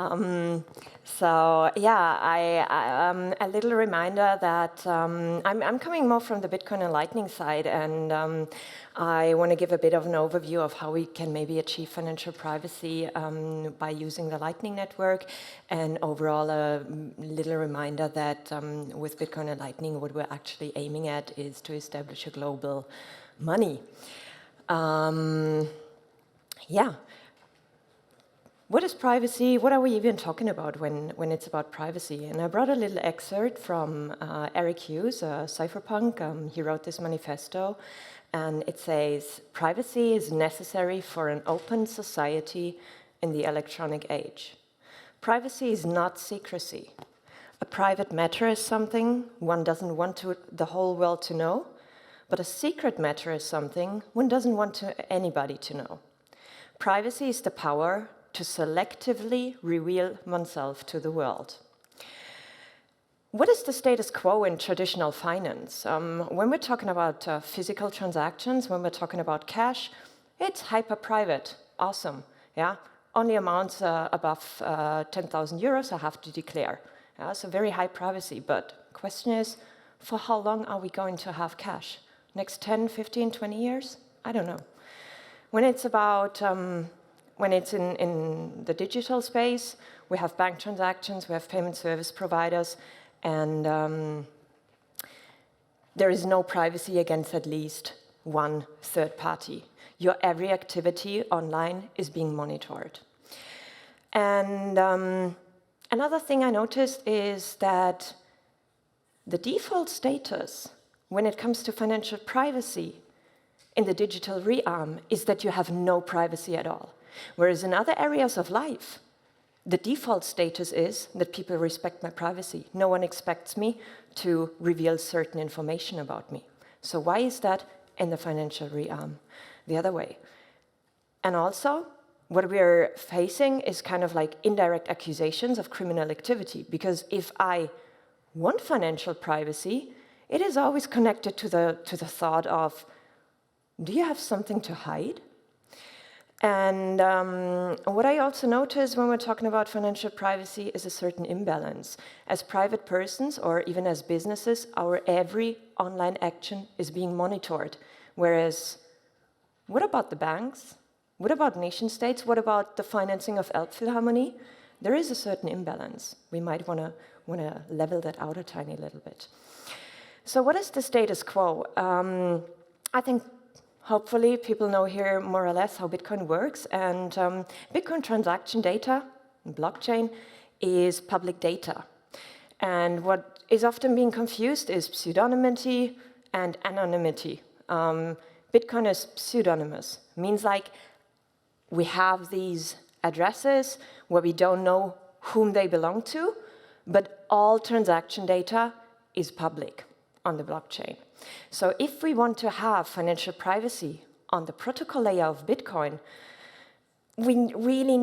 A little reminder that I'm coming more from the Bitcoin and Lightning side, and I want to give a bit of an overview of how we can maybe achieve financial privacy by using the Lightning Network, and overall a little reminder that with Bitcoin and Lightning, what we're actually aiming at is to establish a global money. What is privacy? What are we even talking about when it's about privacy? And I brought a little excerpt from Eric Hughes, a cypherpunk. He wrote this manifesto, and it says, "Privacy is necessary for an open society in the electronic age. Privacy is not secrecy. A private matter is something one doesn't want the whole world to know, but a secret matter is something one doesn't want anybody to know. Privacy is the power to selectively reveal oneself to the world." What is the status quo in traditional finance? When we're talking about physical transactions, when we're talking about cash, it's hyper-private. Awesome. Yeah? Only amounts above 10,000 euros I have to declare. Yeah? So very high privacy. But the question is, for how long are we going to have cash? Next 10, 15, 20 years? I don't know. When it's about when it's in the digital space, we have bank transactions, we have payment service providers, and there is no privacy against at least one third party. Your every activity online is being monitored. And another thing I noticed is that the default status when it comes to financial privacy in the digital realm is that you have no privacy at all. Whereas in other areas of life, the default status is that people respect my privacy. No one expects me to reveal certain information about me. So why is that in the financial realm the other way? And also, what we're facing is kind of like indirect accusations of criminal activity, because if I want financial privacy, it is always connected to the thought of, do you have something to hide? And what I also notice when we're talking about financial privacy is a certain imbalance. As private persons or even as businesses, our every online action is being monitored. Whereas, what about the banks? What about nation states? What about the financing of Elbphilharmonie? There is a certain imbalance. We might want to level that out a tiny little bit. So what is the status quo? I think hopefully people know here more or less how Bitcoin works, and Bitcoin transaction data, blockchain, is public data. And what is often being confused is pseudonymity and anonymity. Bitcoin is pseudonymous, means like we have these addresses where we don't know whom they belong to, but all transaction data is public on the blockchain. So if we want to have financial privacy on the protocol layer of Bitcoin, we really